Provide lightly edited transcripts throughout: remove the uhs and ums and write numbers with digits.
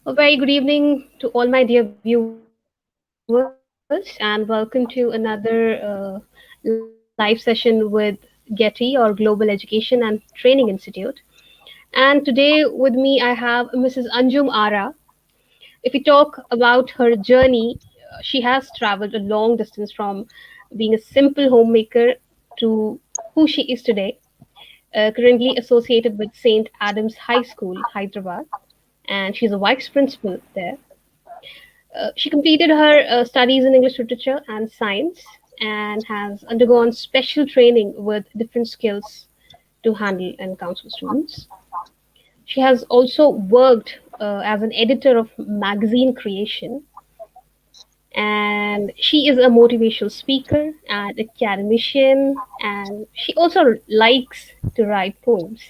A very good evening to all my dear viewers, and welcome to another live session with GETI, or Global Education and Training Institute. And today with me, I have Mrs. Anjum Ara. If we talk about her journey, she has traveled a long distance from being a simple homemaker to who she is today, currently associated with St. Adam's High School, Hyderabad, and she's a vice principal there. She completed her studies in English literature and science and has undergone special training with different skills to handle and counsel students. She has also worked as an editor of magazine creation, and she is a motivational speaker and academician, and she also likes to write poems.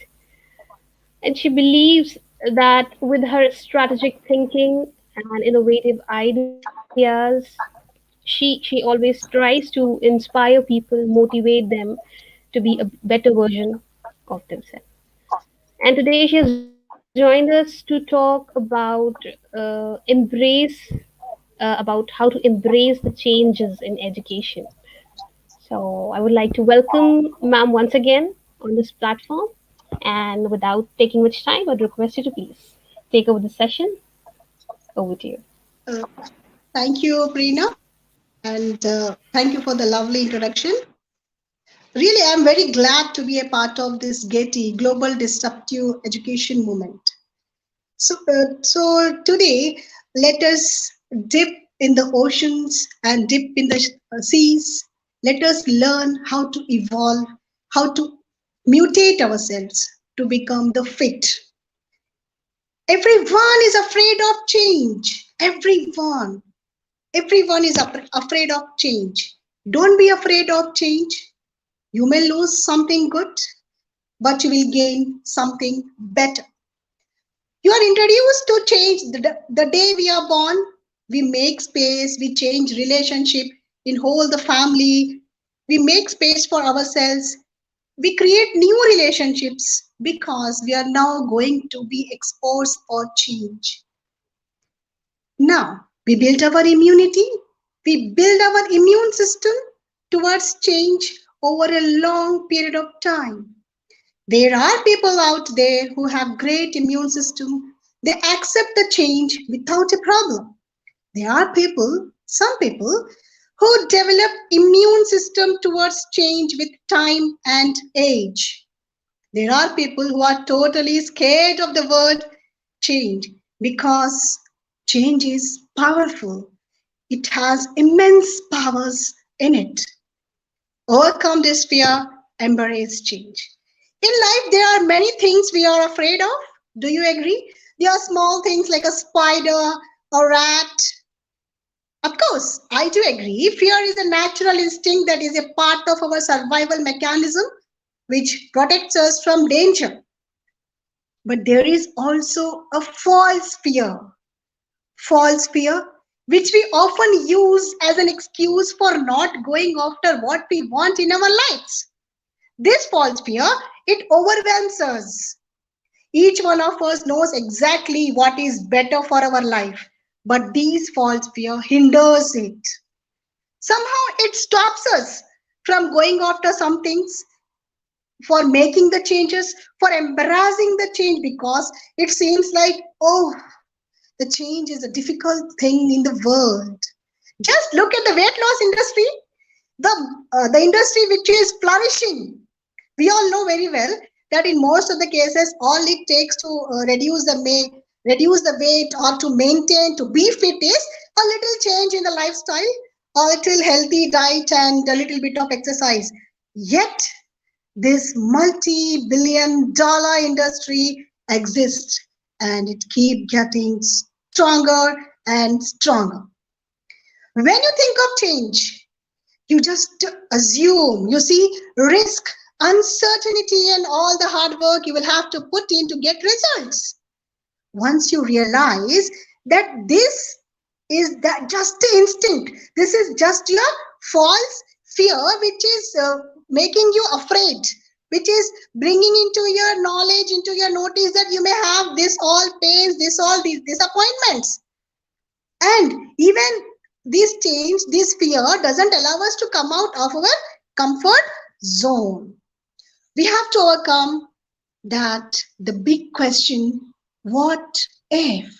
And she believes that with her strategic thinking and innovative ideas, she always tries to inspire people, motivate them to be a better version of themselves. And today she has joined us to talk about how to embrace the changes in education. So I would like to welcome ma'am once again on this platform. And without taking much time, I'd request you to please take over the session. Over to you. Uh, Thank you, Preena, and thank you for the lovely introduction. Really, I'm very glad to be a part of this GETI Global Disruptive Education Movement. So today, let us dip in the oceans and dip in the seas. Let us learn how to evolve, how to mutate ourselves to become the fit. Everyone is afraid of change. Everyone is afraid of change. Don't be afraid of change. You may lose something good, but you will gain something better. You are introduced to change the day we are born. We make space, we change relationship in whole the family. We make space for ourselves. We create new relationships because we are now going to be exposed for change. Now, we build our immunity, we build our immune system towards change over a long period of time. There are people out there who have great immune system. They accept the change without a problem. There are people, some people, who develop immune system towards change with time and age. There are people who are totally scared of the word change because change is powerful. It has immense powers in it. Overcome this fear, embrace change. In life, there are many things we are afraid of. Do you agree? There are small things like a spider, a rat. Of course, I do agree. Fear is a natural instinct that is a part of our survival mechanism which protects us from danger. But there is also a false fear, which we often use as an excuse for not going after what we want in our lives. This false fear, it overwhelms us. Each one of us knows exactly what is better for our life, but these false fear hinders it. Somehow it stops us from going after some things, for making the changes, for embracing the change because it seems like, oh, the change is a difficult thing in the world. Just look at the weight loss industry, the industry which is flourishing. We all know very well that in most of the cases, all it takes to reduce the weight or to maintain to be fit is a little change in the lifestyle, a little healthy diet, and a little bit of exercise. Yet this multi-billion dollar industry exists and it keeps getting stronger and stronger. When you think of change, you just assume, you see risk, uncertainty, and all the hard work you will have to put in to get results. Once you realize that this is that just the instinct, this is just your false fear which is making you afraid which is bringing into your knowledge, into your notice that you may have this all pains, this all these disappointments. And even this change, this fear doesn't allow us to come out of our comfort zone. We have to overcome that the big question, what if?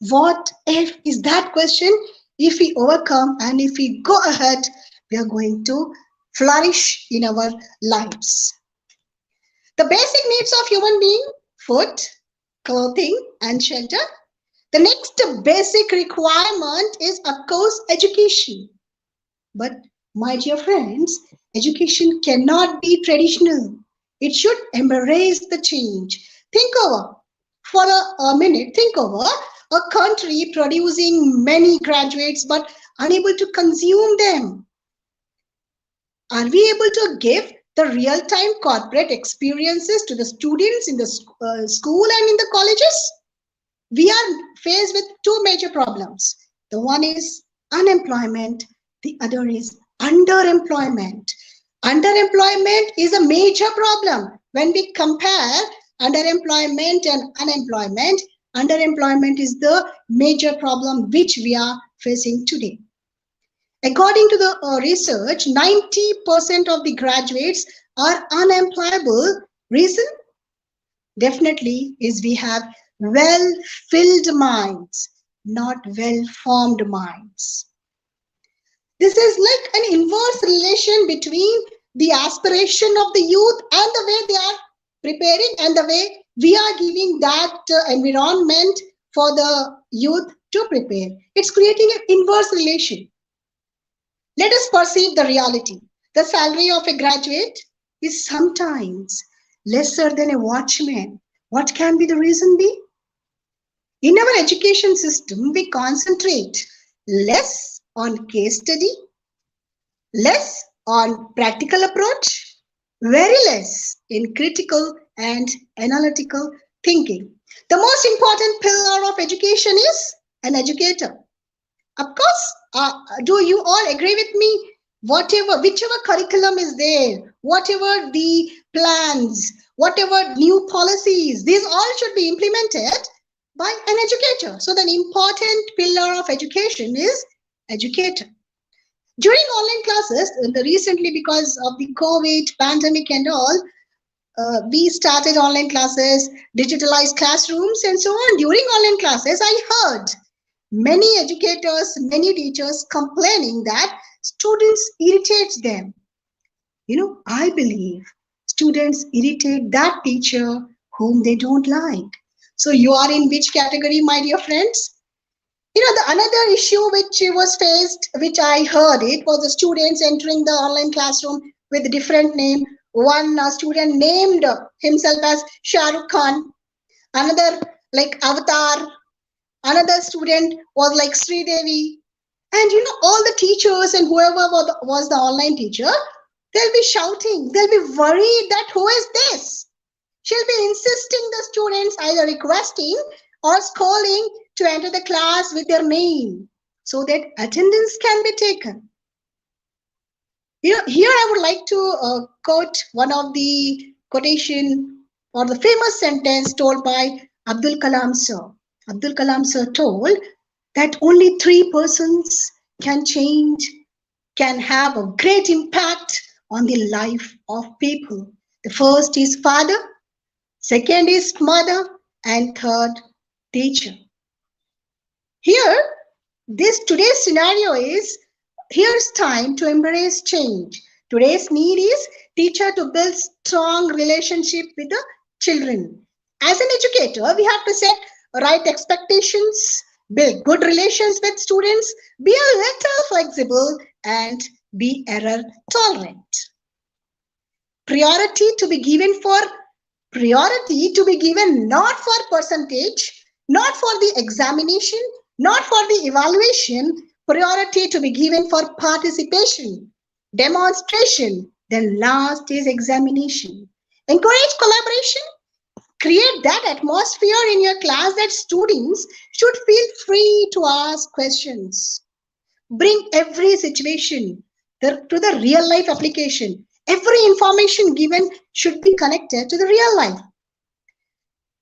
What if is that question? If we overcome and if we go ahead, we are going to flourish in our lives. The basic needs of human being, food, clothing, and shelter. The next basic requirement is, of course, education. But, my dear friends, education cannot be traditional. It should embrace the change. Think over, for a minute, think over a country producing many graduates but unable to consume them. Are we able to give the real-time corporate experiences to the students in the school and in the colleges? We are faced with two major problems. The one is unemployment, the other is underemployment. Underemployment is a major problem. When we compare underemployment and unemployment, underemployment is the major problem which we are facing today. According to the research, 90% of the graduates are unemployable. Reason? Definitely is we have well-filled minds, not well-formed minds. This is like an inverse relation between the aspiration of the youth and the way they are preparing and the way we are giving that environment for the youth to prepare. It's creating an inverse relation. Let us perceive the reality. The salary of a graduate is sometimes lesser than a watchman. What can be the reason be? In our education system, we concentrate less on case study, less on practical approach, very less in critical and analytical thinking. The most important pillar of education is an educator. Of course, do you all agree with me? Whichever curriculum is there, whatever the plans, whatever new policies, these all should be implemented by an educator. So the important pillar of education is educator. During online classes, recently because of the COVID pandemic and all, we started online classes, digitalized classrooms and so on. During online classes, I heard many educators, many teachers complaining that students irritate them. I believe students irritate that teacher whom they don't like. So you are in which category, my dear friends? The another issue which was faced, which I heard it, was the students entering the online classroom with a different name. One student named himself as Shah Rukh Khan, another like Avatar, another student was like Sri Devi. And all the teachers and whoever was the online teacher, they'll be shouting, they'll be worried that who is this? She'll be insisting the students either requesting or scolding to enter the class with their name so that attendance can be taken. Here I would like to quote one of the quotation or the famous sentence told by Abdul Kalam sir. Abdul Kalam sir told that only three persons can have a great impact on the life of people. The first is father, second is mother, and third, teacher. Here, today's scenario is, here's time to embrace change. Today's need is teacher to build strong relationship with the children. As an educator, we have to set right expectations, build good relations with students, be a little flexible, and be error tolerant. Priority to be given not for percentage, not for the examination, not for the evaluation, priority to be given for participation, demonstration, then last is examination. Encourage collaboration. Create that atmosphere in your class that students should feel free to ask questions. Bring every situation to the real life application. Every information given should be connected to the real life.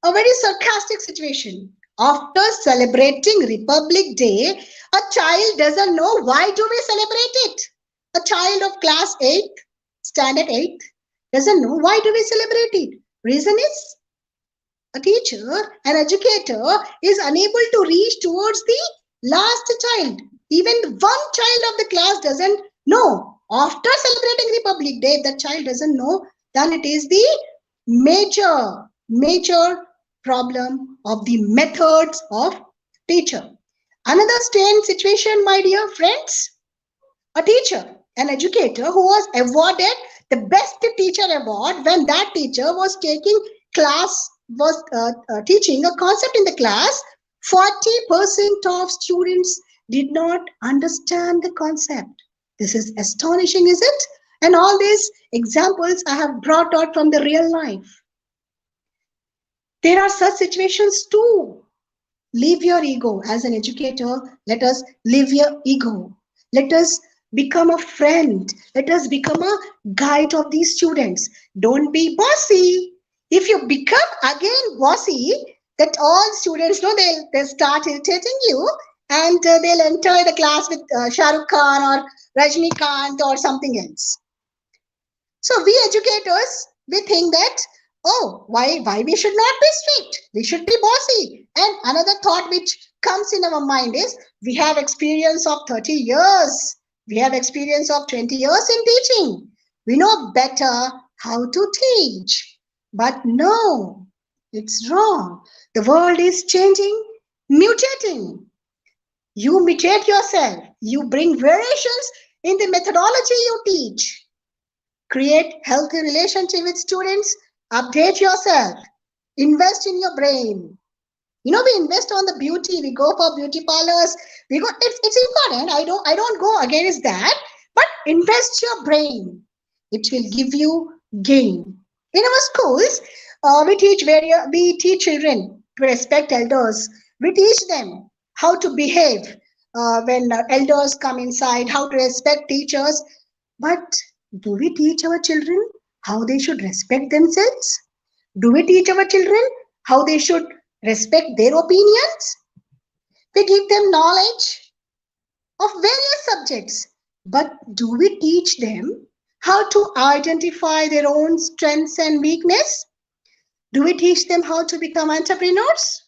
A very sarcastic situation. After celebrating Republic Day, a child doesn't know why do we celebrate it. A child of class 8, standard 8, doesn't know why do we celebrate it. Reason is a teacher, an educator is unable to reach towards the last child. Even one child of the class doesn't know. After celebrating Republic Day, if the child doesn't know, then it is the major problem of the methods of teacher. Another strange situation, my dear friends, a teacher, an educator who was awarded the best teacher award when that teacher was taking class, was teaching a concept in the class. 40% of students did not understand the concept. This is astonishing, is it? And all these examples I have brought out from the real life. There are such situations too. Leave your ego. As an educator, let us leave your ego. Let us become a friend. Let us become a guide of these students. Don't be bossy. If you become again bossy, that all students know, they'll start irritating you, and they'll enter the class with Shah Rukh Khan or Rajnikant or something else. So we educators, we think that, oh, why we should not be strict? We should be bossy. And another thought which comes in our mind is, we have experience of 30 years. We have experience of 20 years in teaching. We know better how to teach. But no, it's wrong. The world is changing, mutating. You mutate yourself. You bring variations in the methodology you teach. Create healthy relationship with students. Update yourself. Invest in your brain. You know, we invest on the beauty. We go for beauty parlors. We go. It's important. I don't go against that. But invest your brain. It will give you gain. In our schools, we teach children to respect elders. We teach them how to behave when elders come inside, how to respect teachers. But do we teach our children how they should respect themselves? Do we teach our children how they should respect their opinions? We give them knowledge of various subjects, but do we teach them how to identify their own strengths and weakness? Do we teach them how to become entrepreneurs?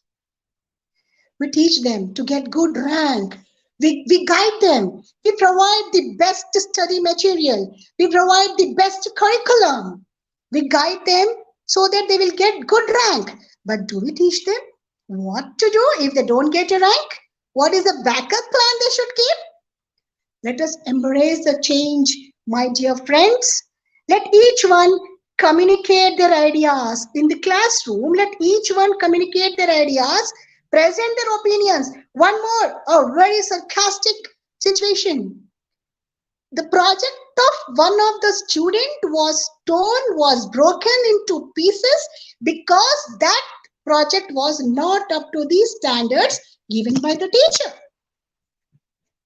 We teach them to get good rank. We guide them. We provide the best study material. We provide the best curriculum. We guide them so that they will get good rank. But do we teach them what to do if they don't get a rank? What is the backup plan they should keep? Let us embrace the change, my dear friends. Let each one communicate their ideas in the classroom. Let each one communicate their ideas, present their opinions. One more, a very sarcastic situation. The project of one of the student was broken into pieces because that project was not up to the standards given by the teacher.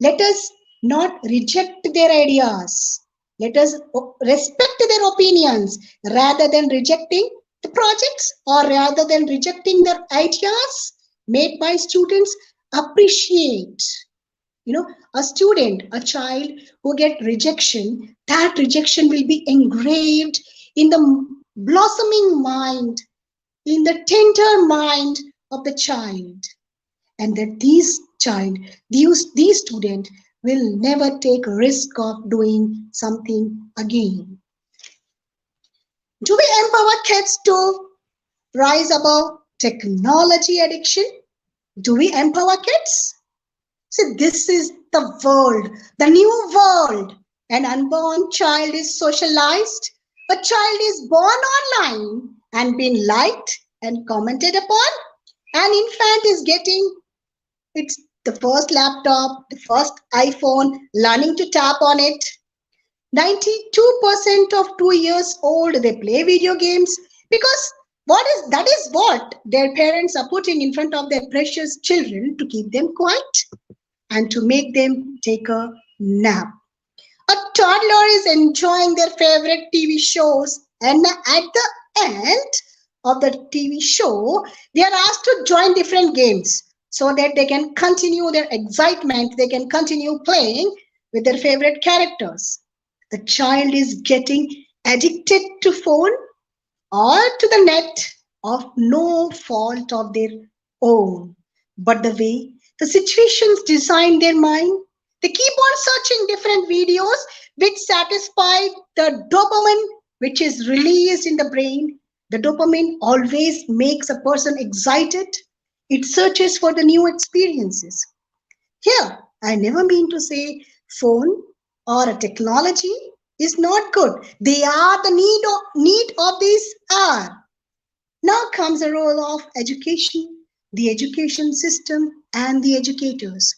Let us not reject their ideas. Let us respect their opinions rather than rejecting the projects, or rather than rejecting their ideas made by students. Appreciate. You know, a student, a child who get rejection, that rejection will be engraved in the blossoming mind, in the tender mind of the child. And that these students will never take risk of doing something again. Do we empower kids to rise above technology addiction? Do we empower kids? See, this is the world, the new world. An unborn child is socialized. A child is born online and being liked and commented upon. An infant is getting it's the first laptop, the first iPhone, learning to tap on it. 92% of 2 years old, they play video games because that is what their parents are putting in front of their precious children to keep them quiet and to make them take a nap. A toddler is enjoying their favorite TV shows, and at the end of the TV show, they are asked to join different games so that they can continue their excitement, they can continue playing with their favorite characters. The child is getting addicted to phone or to the net of no fault of their own. But the way the situations design their mind, they keep on searching different videos which satisfy the dopamine which is released in the brain. The dopamine always makes a person excited. It searches for the new experiences. Here, I never mean to say phone or a technology is not good. They are the need of this hour. Now comes the role of education, the education system, and the educators.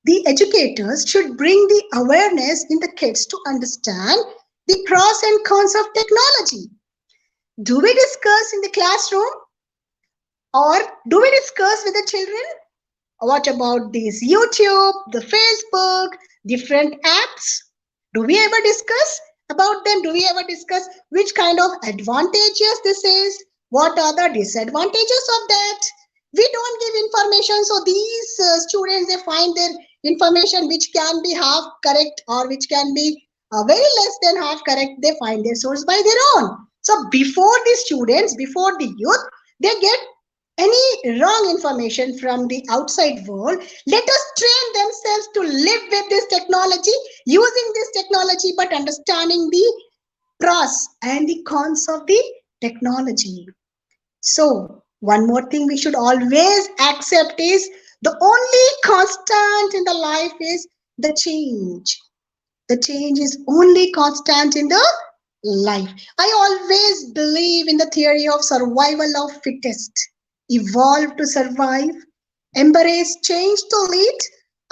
The educators should bring the awareness in the kids to understand the pros and cons of technology. Do we discuss in the classroom or do we discuss with the children? What about this YouTube, the Facebook, different apps? Do we ever discuss about them? Do we ever discuss which kind of advantages this is? What are the disadvantages of that? We don't give information, so these students they find their information which can be half correct or which can be very less than half correct. They find their source by their own. So before the students, before the youth, they get any wrong information from the outside world, let us train themselves to live with this technology, using this technology, but understanding the pros and the cons of the technology. So, one more thing we should always accept is the only constant in the life is the change. The change is only constant in the life. I always believe in the theory of survival of fittest. Evolve to survive, embrace change to lead.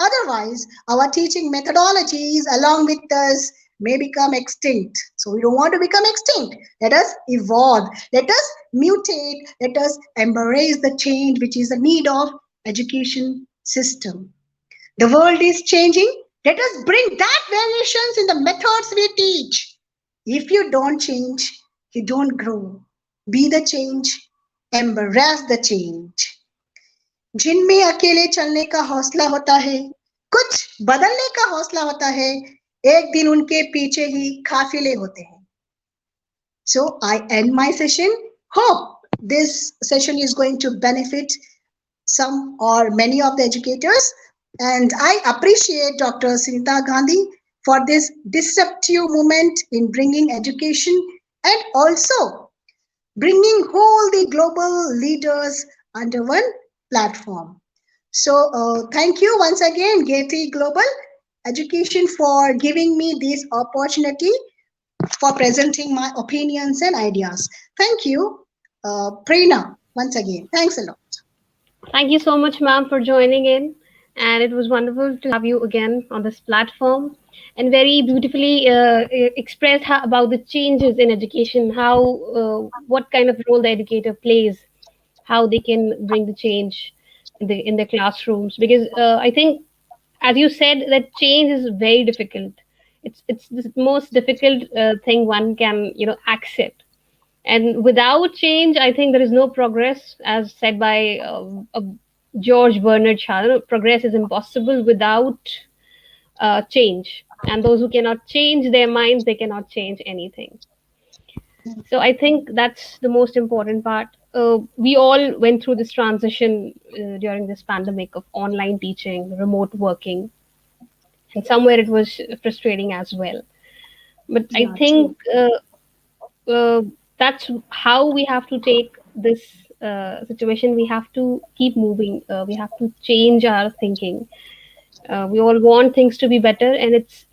Otherwise, our teaching methodologies along with us may become extinct. So we don't want to become extinct. Let us evolve. Let us mutate. Let us embrace the change which is the need of education system. The world is changing. Let us bring that variations in the methods we teach. If you don't change, you don't grow. Be the change, embrace the change. जिनमें अकेले चलने का हौसला होता है, कुछ बदलने का हौसला होता है, एक दिन उनके पीछे ही काफिले होते हैं. So I end my session. Hope this session is going to benefit some or many of the educators. And I appreciate Dr. Sunita Gandhi for this disruptive movement in bringing education and also bringing all the global leaders under one platform. So thank you once again, GETI Global Education, for giving me this opportunity for presenting my opinions and ideas. Thank you, Prerna, once again. Thanks a lot. Thank you so much, ma'am, for joining in. And it was wonderful to have you again on this platform and very beautifully expressed about the changes in education, how, what kind of role the educator plays, how they can bring the change in the classrooms. Because I think, as you said, that change is very difficult. It's the most difficult thing one can accept, and without change, I think there is no progress. As said by George Bernard Shaw, progress is impossible without change. And those who cannot change their minds, they cannot change anything. So I think that's the most important part. We all went through this transition during this pandemic of online teaching, remote working, and somewhere it was frustrating as well. But I Yeah, true. think that's how we have to take this situation. We have to keep moving. We have to change our thinking. We all want things to be better, and it's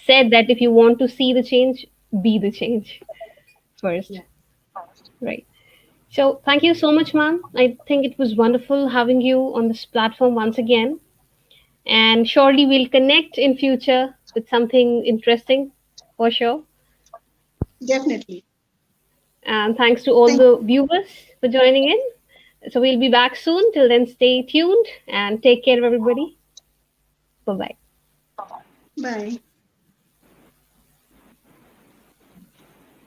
said that if you want to see the change, be the change first, Yeah. right? So thank you so much, ma'am. I think it was wonderful having you on this platform once again, and surely we'll connect in future with something interesting for sure. Definitely. And thanks to all Thank the viewers for joining in. So we'll be back soon. Till then, stay tuned and take care of everybody. Bye bye. Bye.